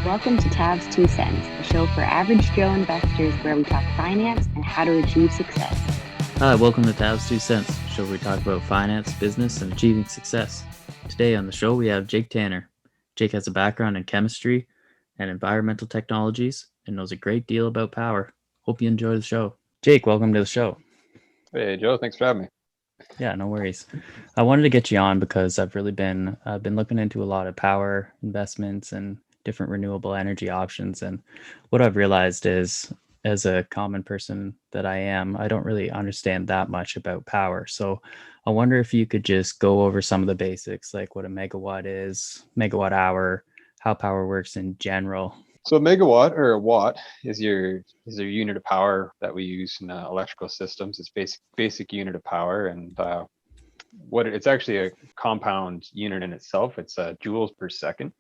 Welcome to Tav's 2 Cents, a show for average Joe investors where we talk finance and how to achieve success. Hi, welcome to Tav's 2 Cents, a show where we talk about finance, business, and achieving success. Today on the show, we have Jake Tanner. Jake has a background in chemistry and environmental technologies and knows a great deal about power. Hope you enjoy the show. Jake, welcome to the show. Hey, Joe, thanks for having me. Yeah, no worries. I wanted to get you on because I've really been looking into a lot of power investments and different renewable energy options. And what I've realized is, as a common person that I am, I don't really understand that much about power. So I wonder if you could just go over some of the basics, like what a megawatt is, megawatt hour, how power works in general. So a megawatt or a watt is your unit of power that we use in electrical systems. It's basic unit of power, and it's actually a compound unit in itself. It's joules per second.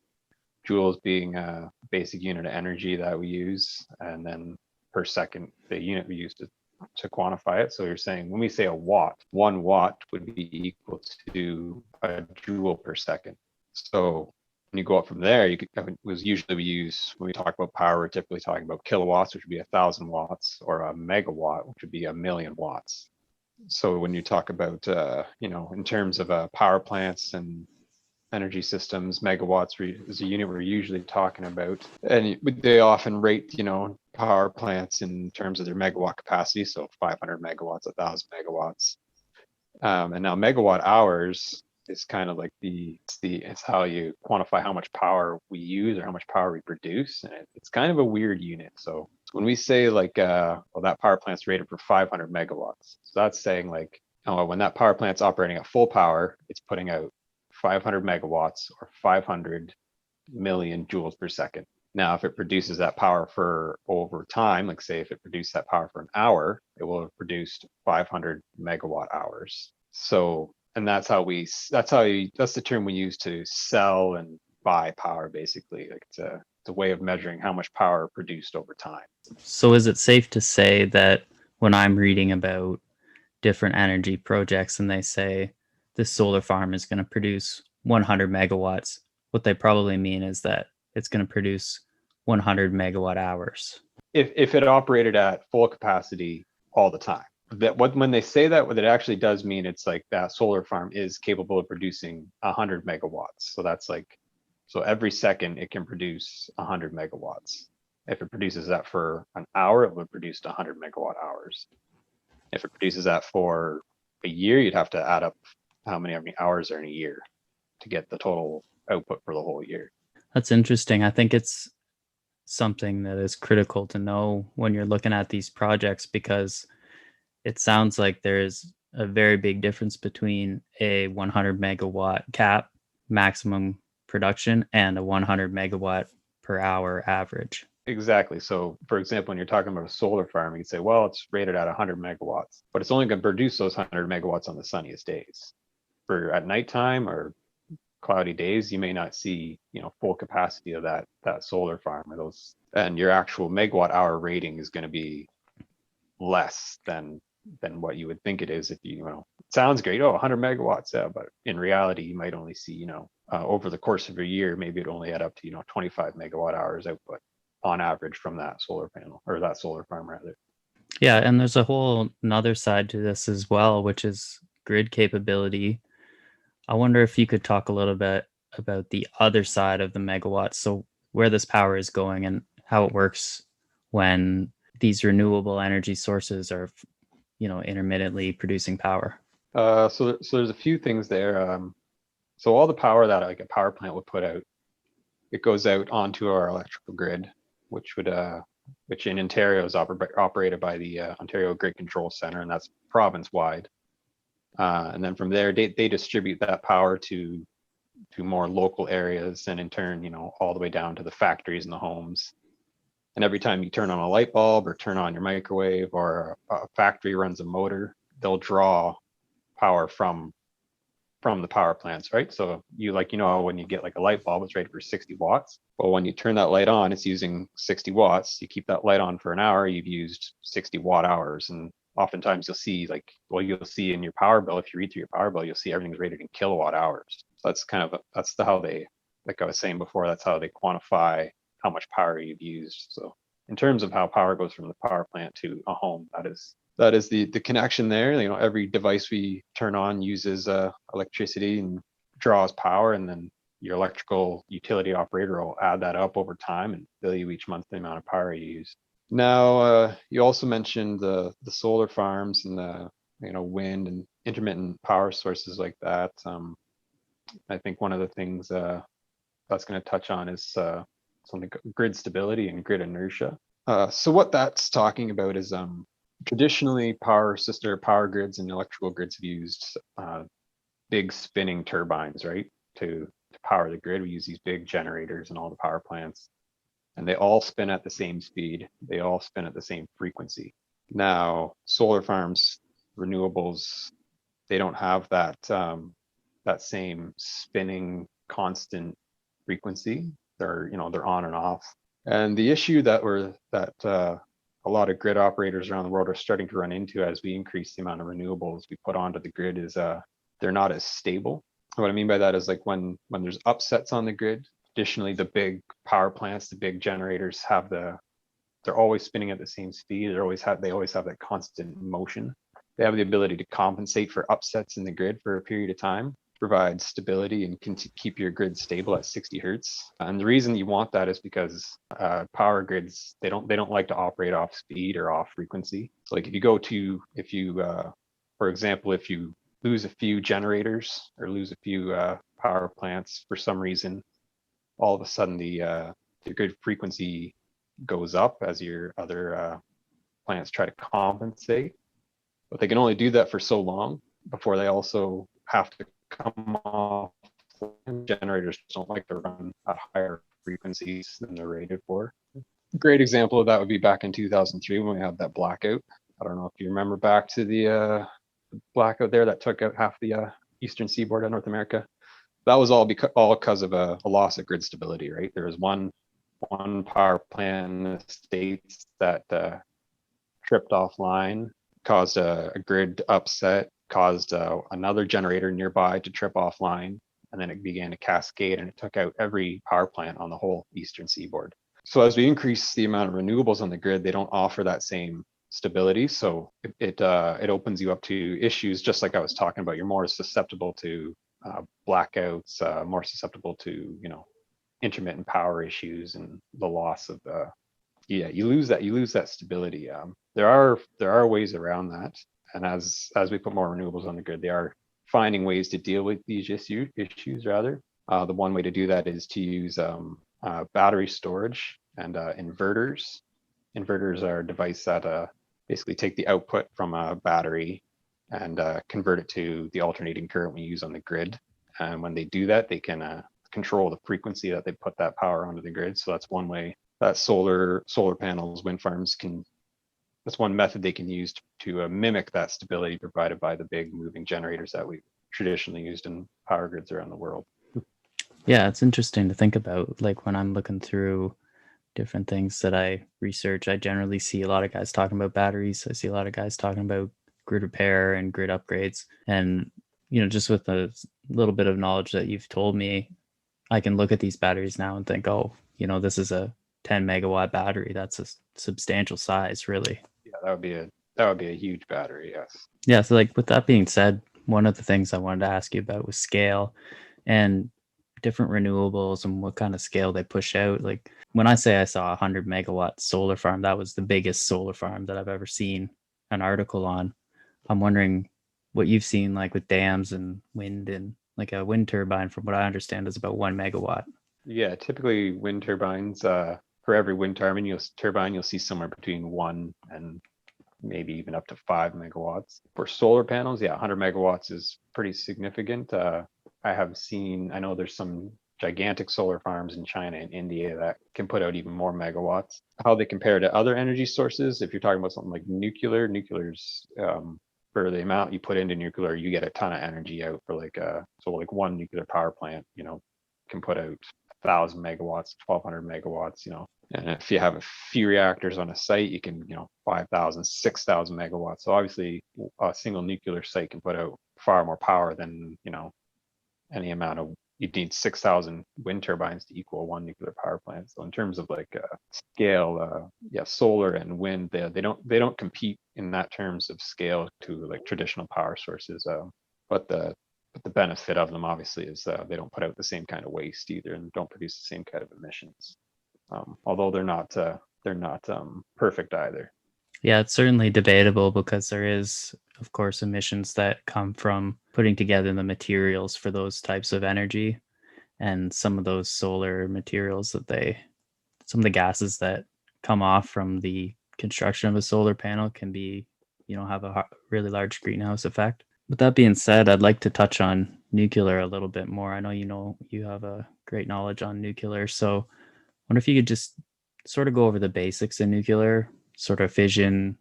Joules being a basic unit of energy that we use, and then per second the unit we use to quantify it. So you're saying when we say a watt, 1 watt would be equal to a joule per second. So when you go up from there, usually we use, when we talk about power, we're typically talking about kilowatts, which would be 1,000 watts, or a megawatt, which would be 1,000,000 watts. So when you talk about, in terms of power plants and energy systems, megawatts is a unit we're usually talking about. And they often rate, power plants in terms of their megawatt capacity. So 500 megawatts, 1,000 megawatts. And now megawatt hours is kind of like it's how you quantify how much power we use or how much power we produce. And it's kind of a weird unit. So when we say that power plant's rated for 500 megawatts, so that's saying when that power plant's operating at full power, it's putting out 500 megawatts or 500 million joules per second. Now, if it produces that power for over time, like say if it produced that power for an hour, it will have produced 500 megawatt hours. So, and that's the term we use to sell and buy power, basically. Like it's a way of measuring how much power produced over time. So is it safe to say that when I'm reading about different energy projects and they say this solar farm is going to produce 100 megawatts, what they probably mean is that it's going to produce 100 megawatt hours? If it operated at full capacity all the time. When they say that, what it actually does mean, it's like that solar farm is capable of producing 100 megawatts. So that's so every second it can produce 100 megawatts. If it produces that for an hour, it would produce 100 megawatt hours. If it produces that for a year, you'd have to add up how many hours are in a year to get the total output for the whole year. That's interesting. I think it's something that is critical to know when you're looking at these projects, because it sounds like there's a very big difference between a 100 megawatt cap maximum production and a 100 megawatt per hour average. Exactly. So for example, when you're talking about a solar farm, you can say, well, it's rated at 100 megawatts, but it's only going to produce those 100 megawatts on the sunniest days. For at nighttime or cloudy days, you may not see, full capacity of that solar farm or those, and your actual megawatt hour rating is going to be less than what you would think it is. If it sounds great, 100 megawatts, yeah, but in reality, you might only see, over the course of a year, maybe it only add up to 25 megawatt hours output on average from that solar panel, or that solar farm rather. Yeah, and there's a whole another side to this as well, which is grid capability. I wonder if you could talk a little bit about the other side of the megawatts, so where this power is going and how it works when these renewable energy sources are, intermittently producing power. So there's a few things there. So all the power that a power plant would put out, it goes out onto our electrical grid, which in Ontario is operated by the Ontario Grid Control Center, and that's province-wide. And then from there, they distribute that power to more local areas, and in turn, all the way down to the factories and the homes. And every time you turn on a light bulb or turn on your microwave, or a factory runs a motor, they'll draw power from the power plants, right? So when you get a light bulb, it's rated for 60 watts. Well, when you turn that light on, it's using 60 watts. You keep that light on for an hour, you've used 60 watt hours. And oftentimes you'll see in your power bill, if you read through your power bill, you'll see everything's rated in kilowatt hours. So that's how they, like I was saying before, that's how they quantify how much power you've used. So in terms of how power goes from the power plant to a home, that is the connection there. Every device we turn on uses electricity and draws power, and then your electrical utility operator will add that up over time and bill you each month the amount of power you use. Now, you also mentioned the solar farms and the wind and intermittent power sources like that. I think one of the things that's going to touch on is something grid stability and grid inertia. So what that's talking about is traditionally power grids and electrical grids have used big spinning turbines, right? To power the grid, we use these big generators in all the power plants, and they all spin at the same speed. They all spin at the same frequency. Now, solar farms, renewables, they don't have that that same spinning constant frequency. They're on and off. And the issue that a lot of grid operators around the world are starting to run into as we increase the amount of renewables we put onto the grid is they're not as stable. What I mean by that is like when there's upsets on the grid, additionally the big power plants, the big generators they're always spinning at the same speed. They always have that constant motion. They have the ability to compensate for upsets in the grid for a period of time, provide stability, and can keep your grid stable at 60 hertz. And the reason you want that is because power grids, they don't like to operate off speed or off frequency. So like for example, if you lose a few generators or lose a few power plants for some reason, all of a sudden the grid frequency goes up as your other plants try to compensate. But they can only do that for so long before they also have to come off. Generators don't like to run at higher frequencies than they're rated for. A great example of that would be back in 2003 when we had that blackout. I don't know if you remember back to the blackout there that took out half the eastern seaboard of North America. That was all because of a loss of grid stability, right? There was one power plant in the States that tripped offline, caused a grid upset, caused another generator nearby to trip offline, and then it began to cascade, and it took out every power plant on the whole eastern seaboard. So as we increase the amount of renewables on the grid, they don't offer that same stability. So it opens you up to issues, just like I was talking about. You're more susceptible to blackouts, more susceptible to intermittent power issues and the loss of you lose that stability. There are ways around that, and as we put more renewables on the grid, they are finding ways to deal with these issues rather. The one way to do that is to use battery storage and inverters. Inverters are a device that basically take the output from a battery and convert it to the alternating current we use on the grid. And when they do that, they can control the frequency that they put that power onto the grid. So that's one way that solar panels, wind farms that's one method they can use to mimic that stability provided by the big moving generators that we traditionally used in power grids around the world. Yeah, it's interesting to think about. Like when I'm looking through different things that I research, I generally see a lot of guys talking about batteries. I see a lot of guys talking about grid repair and grid upgrades. And, just with a little bit of knowledge that you've told me, I can look at these batteries now and think, oh, this is a 10 megawatt battery. That's a substantial size, really. Yeah, that would be a huge battery. Yes. Yeah. So like with that being said, one of the things I wanted to ask you about was scale and different renewables and what kind of scale they push out. Like when I say I saw a 100 megawatt solar farm, that was the biggest solar farm that I've ever seen an article on. I'm wondering what you've seen like with dams and wind, and like a wind turbine, from what I understand, is about 1 megawatt. Yeah, typically wind turbines, for every wind turbine you'll see somewhere between 1 and maybe even up to 5 megawatts. For solar panels, yeah, 100 megawatts is pretty significant. I know there's some gigantic solar farms in China and India that can put out even more megawatts. How they compare to other energy sources, if you're talking about something like nuclear's for the amount you put into nuclear, you get a ton of energy out for like one nuclear power plant, can put out 1,000 megawatts, 1,200 megawatts, and if you have a few reactors on a site, you can, 5,000, 6,000 megawatts. So obviously a single nuclear site can put out far more power than, any amount of you'd need 6,000 wind turbines to equal one nuclear power plant. So in terms of like scale, yeah, solar and wind, they don't compete in that terms of scale to like traditional power sources. But the benefit of them obviously is they don't put out the same kind of waste either, and don't produce the same kind of emissions. Although they're not perfect either. Yeah, it's certainly debatable because there is, of course, emissions that come from putting together the materials for those types of energy, and some of those solar materials some of the gases that come off from the construction of a solar panel can be, have a really large greenhouse effect. With that being said, I'd like to touch on nuclear a little bit more. I know you have a great knowledge on nuclear, so I wonder if you could just sort of go over the basics in nuclear, sort of fission,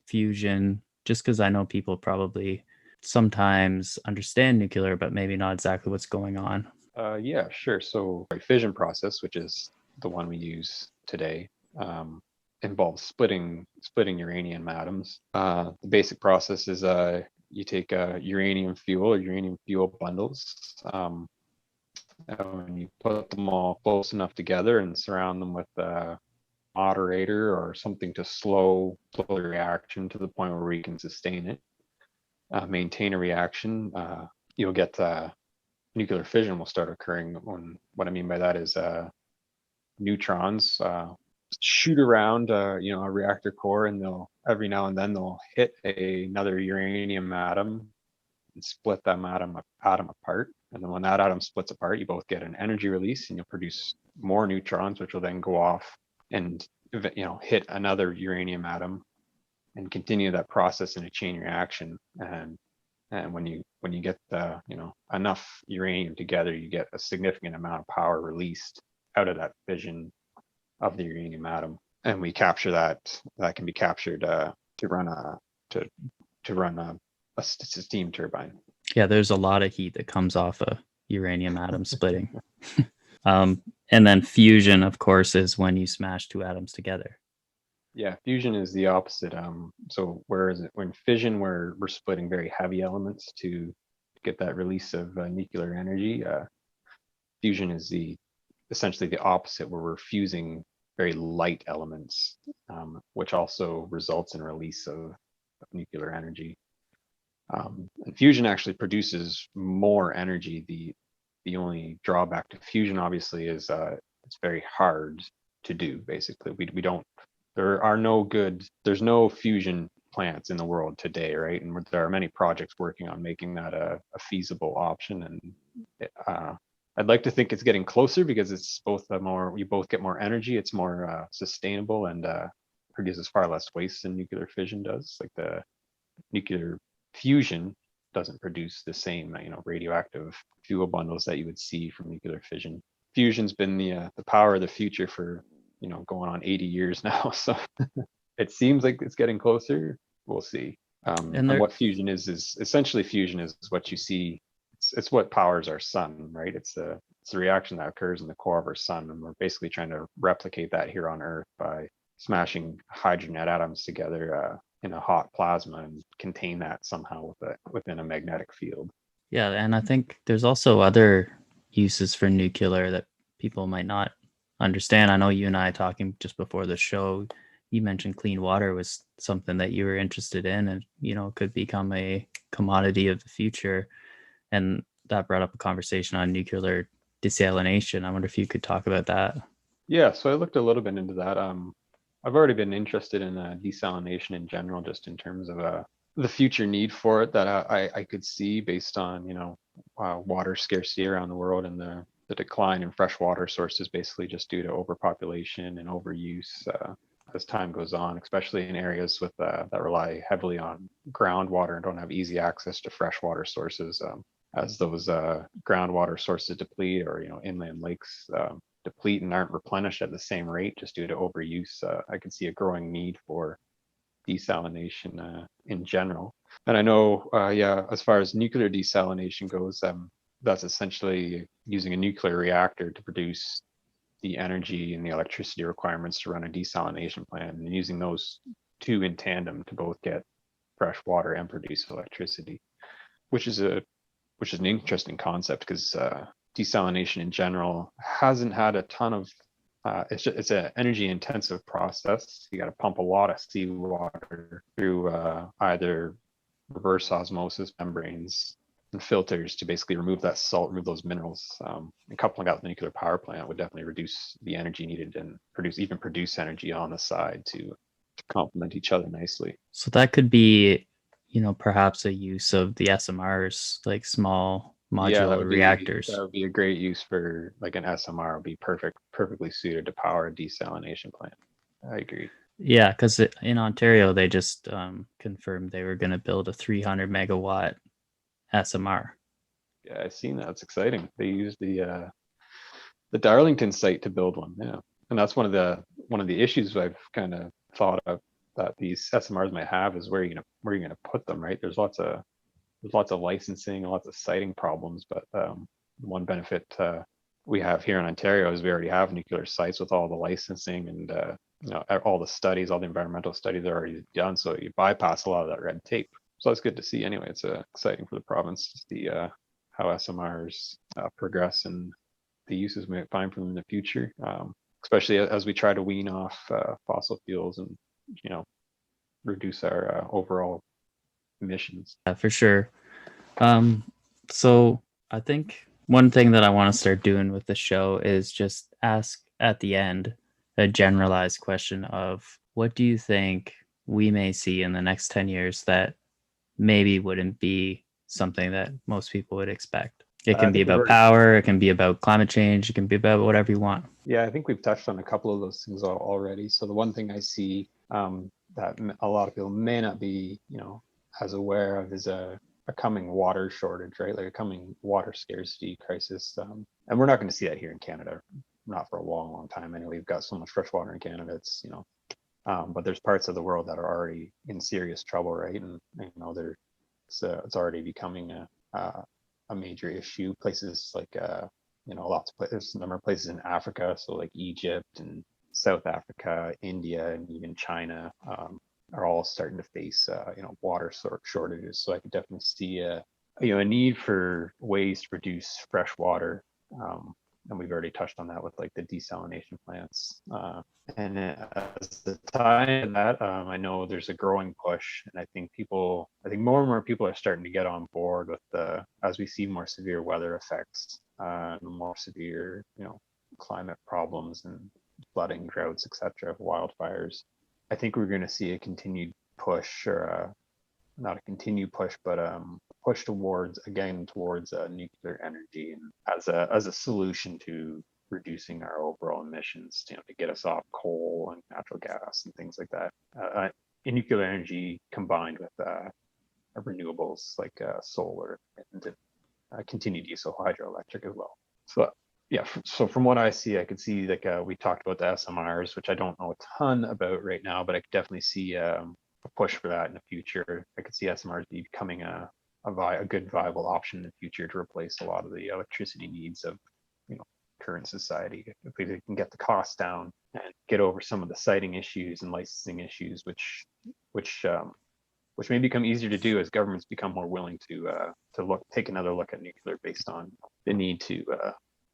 fusion, just because I know people probably sometimes understand nuclear, but maybe not exactly what's going on. Yeah, sure. So the fission process, which is the one we use today, involves splitting uranium atoms. The basic process is you take uranium fuel or uranium fuel bundles, and you put them all close enough together and surround them with a moderator or something to slow the reaction to the point where we can sustain it, maintain a reaction. You'll get nuclear fission will start occurring when, what I mean by that is neutrons shoot around a reactor core, and they'll every now and then they'll hit another uranium atom and split that atom apart. And then when that atom splits apart, you both get an energy release, and you'll produce more neutrons, which will then go off and hit another uranium atom and continue that process in a chain reaction. And when you get enough uranium together, you get a significant amount of power released out of that fission of the uranium atom, and we capture that. That can be captured to run a steam turbine. Yeah, there's a lot of heat that comes off a uranium atom splitting. And then fusion, of course, is when you smash two atoms together. Yeah, fusion is the opposite. So whereas when fission, we're splitting very heavy elements to get that release of nuclear energy, fusion is essentially the opposite, where we're fusing very light elements, which also results in release of nuclear energy. And fusion actually produces more energy. The only drawback to fusion, obviously, is it's very hard to do. Basically, we don't. There's no fusion plants in the world today, right? And there are many projects working on making that a feasible option. And I'd like to think it's getting closer, because it's you both get more energy. It's more sustainable, and produces far less waste than nuclear fission does. Like the nuclear fusion doesn't produce the same, radioactive fuel bundles that you would see from nuclear fission. Fusion's been the power of the future for, going on 80 years now. So it seems like it's getting closer. We'll see. And what fusion is essentially fusion is what you see. It's what powers our sun, right? It's the reaction that occurs in the core of our sun, and we're basically trying to replicate that here on Earth by smashing hydrogen atoms together in a hot plasma and contain that somehow within a magnetic field. Yeah, and I think there's also other uses for nuclear that people might not understand. I know you and I talking just before the show, you mentioned clean water was something that you were interested in, and could become a commodity of the future. And that brought up a conversation on nuclear desalination. I wonder if you could talk about that. Yeah, so I looked a little bit into that. I've already been interested in desalination in general, just in terms of the future need for it that I could see based on water scarcity around the world, and the decline in fresh water sources, basically just due to overpopulation and overuse as time goes on, especially in areas with that rely heavily on groundwater and don't have easy access to fresh water sources. As those groundwater sources deplete, or inland lakes deplete and aren't replenished at the same rate just due to overuse, I can see a growing need for desalination in general. And I know, as far as nuclear desalination goes, that's essentially using a nuclear reactor to produce the energy and the electricity requirements to run a desalination plant, and using those two in tandem to both get fresh water and produce electricity, which is an interesting concept, because desalination in general hasn't had a ton of, it's an energy intensive process. You got to pump a lot of seawater through either reverse osmosis membranes and filters to basically remove that salt, remove those minerals. And coupling out the nuclear power plant would definitely reduce the energy needed and produce energy on the side to complement each other nicely. So that could be, perhaps a use of the SMRs, like small Yeah, modular reactors. that would be a great use for like an SMR. Would be perfectly suited to power a desalination plant. I agree. Yeah, because in Ontario, they just confirmed they were going to build a 300 megawatt SMR. Yeah, I've seen that. It's exciting. They use the Darlington site to build one. Yeah, and that's one of the issues I've kind of thought of that these SMRs might have is where you're gonna put them. Right? There's lots of licensing and lots of siting problems, but one benefit we have here in Ontario is we already have nuclear sites with all the licensing and all the studies, all the environmental studies are already done, so you bypass a lot of that red tape. So that's good to see. Anyway, it's exciting for the province to see how SMRs progress and the uses we might find for them in the future, especially as we try to wean off fossil fuels and reduce our overall emissions. Yeah, for sure. So I think one thing that I want to start doing with the show is just ask at the end a generalized question of what do you think we may see in the next 10 years that maybe wouldn't be something that most people would expect. It can be about power, it can be about climate change, it can be about whatever you want. Yeah, I think we've touched on a couple of those things already. So the one thing I see that a lot of people may not be, as aware of is a coming water shortage, right? Like a coming water scarcity crisis. And we're not going to see that here in Canada, not for a long, long time. Anyway, we've got so much fresh water in Canada. It's, but there's parts of the world that are already in serious trouble, right? And it's already becoming a major issue. Places like there's a number of places in Africa, so like Egypt and South Africa, India, and even China are all starting to face water shortages. So I could definitely see a need for ways to reduce fresh water. And we've already touched on that with like the desalination plants. And as the tie to that, I know there's a growing push, and I think more and more people are starting to get on board with as we see more severe weather effects, more severe, climate problems and flooding, droughts, etc., wildfires. I think we're going to see a continued push, or not a continued push, but push towards nuclear energy and as a solution to reducing our overall emissions, to get us off coal and natural gas and things like that. Nuclear energy combined with renewables like solar and continued use of hydroelectric as well. So yeah, so from what I see, I could see like we talked about the SMRs, which I don't know a ton about right now, but I could definitely see a push for that in the future. I could see SMRs becoming a good viable option in the future to replace a lot of the electricity needs of current society, if we can get the costs down and get over some of the siting issues and licensing issues, which may become easier to do as governments become more willing to take another look at nuclear based on the need to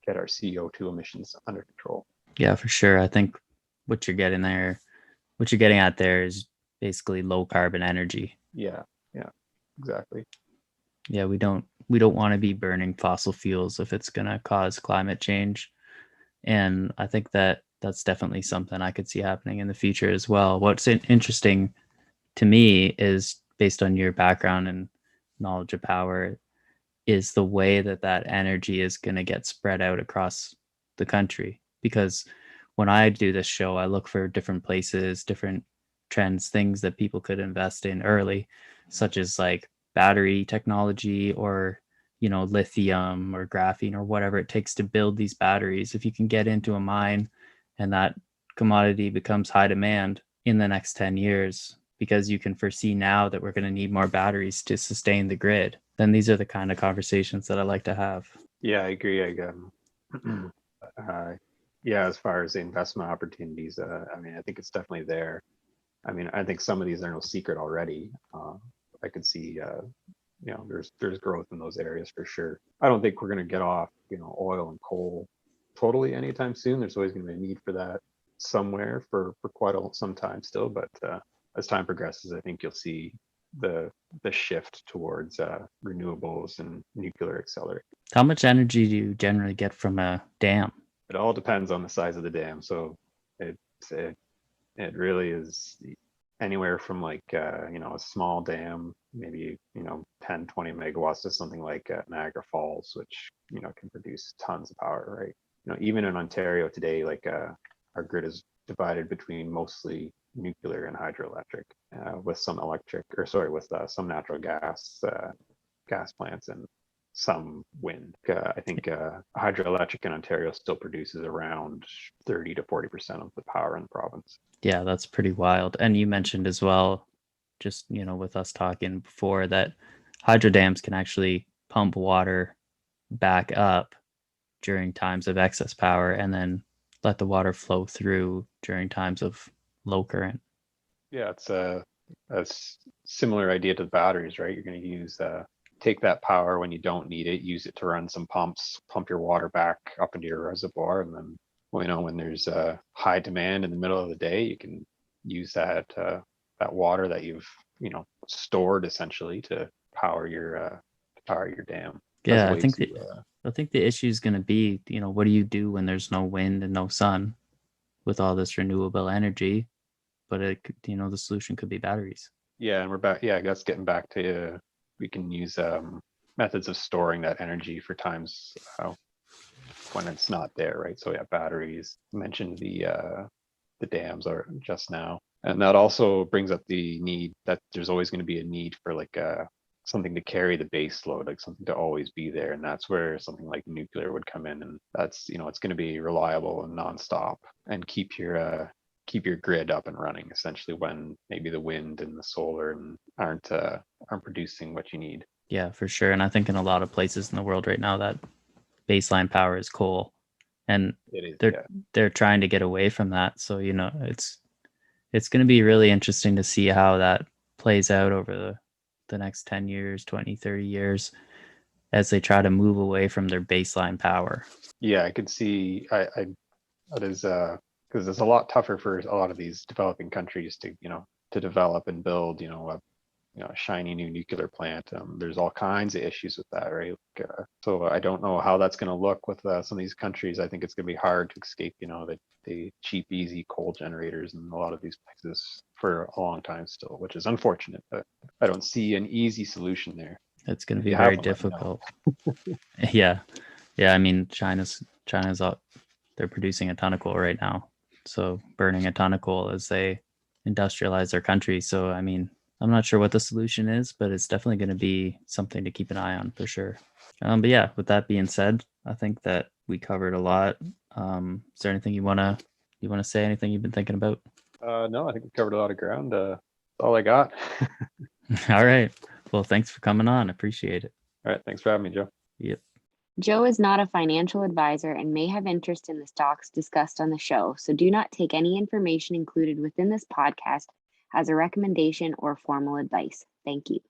get our CO2 emissions under control. Yeah, for sure. I think what you're getting at there is basically low carbon energy. Yeah, exactly. Yeah, we don't want to be burning fossil fuels if it's going to cause climate change. And I think that's definitely something I could see happening in the future as well. What's interesting to me is, based on your background and knowledge of power, is the way that energy is going to get spread out across the country. Because when I do this show, I look for different places, different trends, things that people could invest in early, such as like battery technology or lithium or graphene or whatever it takes to build these batteries. If you can get into a mine and that commodity becomes high demand in the next 10 years, because you can foresee now that we're going to need more batteries to sustain the grid, then these are the kind of conversations that I like to have. Yeah, I agree. Yeah, as far as the investment opportunities, I think it's definitely there. I think some of these are no secret already. I could see there's growth in those areas for sure. I don't think we're going to get off, oil and coal totally anytime soon. There's always going to be a need for that somewhere for quite some time still. But as time progresses, I think you'll see the shift towards renewables and nuclear accelerate. How much energy do you generally get from a dam? It all depends on the size of the dam. So it really is anywhere from like a small dam, maybe 10, 20 megawatts, to something like Niagara Falls, which can produce tons of power, right? Even in Ontario today, like our grid is divided between mostly nuclear and hydroelectric, with some some natural gas plants and some wind. I think hydroelectric in Ontario still produces around 30 to 40% of the power in the province. Yeah, that's pretty wild. And you mentioned as well, just with us talking before, that hydro dams can actually pump water back up during times of excess power and then let the water flow through during times of low current. Yeah, it's a similar idea to the batteries, right? You're going to use take that power when you don't need it, use it to run some pumps, pump your water back up into your reservoir, and then when there's a high demand in the middle of the day, you can use that water that you've stored essentially to power your dam. Yeah, I think the issue is going to be, what do you do when there's no wind and no sun with all this renewable energy? But the solution could be batteries. Yeah, and we're back. Yeah, that's getting back to we can use methods of storing that energy for times when it's not there, right? So yeah, batteries. I mentioned the dams are just now, and that also brings up the need that there's always going to be a need for like something to carry the base load, like something to always be there, and that's where something like nuclear would come in, and that's it's going to be reliable and nonstop and keep your grid up and running essentially when maybe the wind and the solar aren't producing what you need. Yeah, for sure. And I think in a lot of places in the world right now that baseline power is coal, and they're trying to get away from that. So it's going to be really interesting to see how that plays out over the next 10 years, 20, 30 years as they try to move away from their baseline power. Yeah, I could see that is because it's a lot tougher for a lot of these developing countries to develop and build a shiny new nuclear plant. There's all kinds of issues with that, right? So I don't know how that's going to look with some of these countries. I think it's going to be hard to escape the cheap, easy coal generators in a lot of these places for a long time still, which is unfortunate, but I don't see an easy solution there. It's going to be very difficult. Yeah. I mean, China's they're producing a ton of coal right now. So burning a ton of coal as they industrialize their country. So, I mean, I'm not sure what the solution is, but it's definitely going to be something to keep an eye on for sure. But yeah, with that being said, I think that we covered a lot. Is there anything you want to say? Anything you've been thinking about? No, I think we covered a lot of ground. That's all I got. All right. Well, thanks for coming on. Appreciate it. All right. Thanks for having me, Joe. Yep. Joe is not a financial advisor and may have interest in the stocks discussed on the show, so do not take any information included within this podcast as a recommendation or formal advice. Thank you.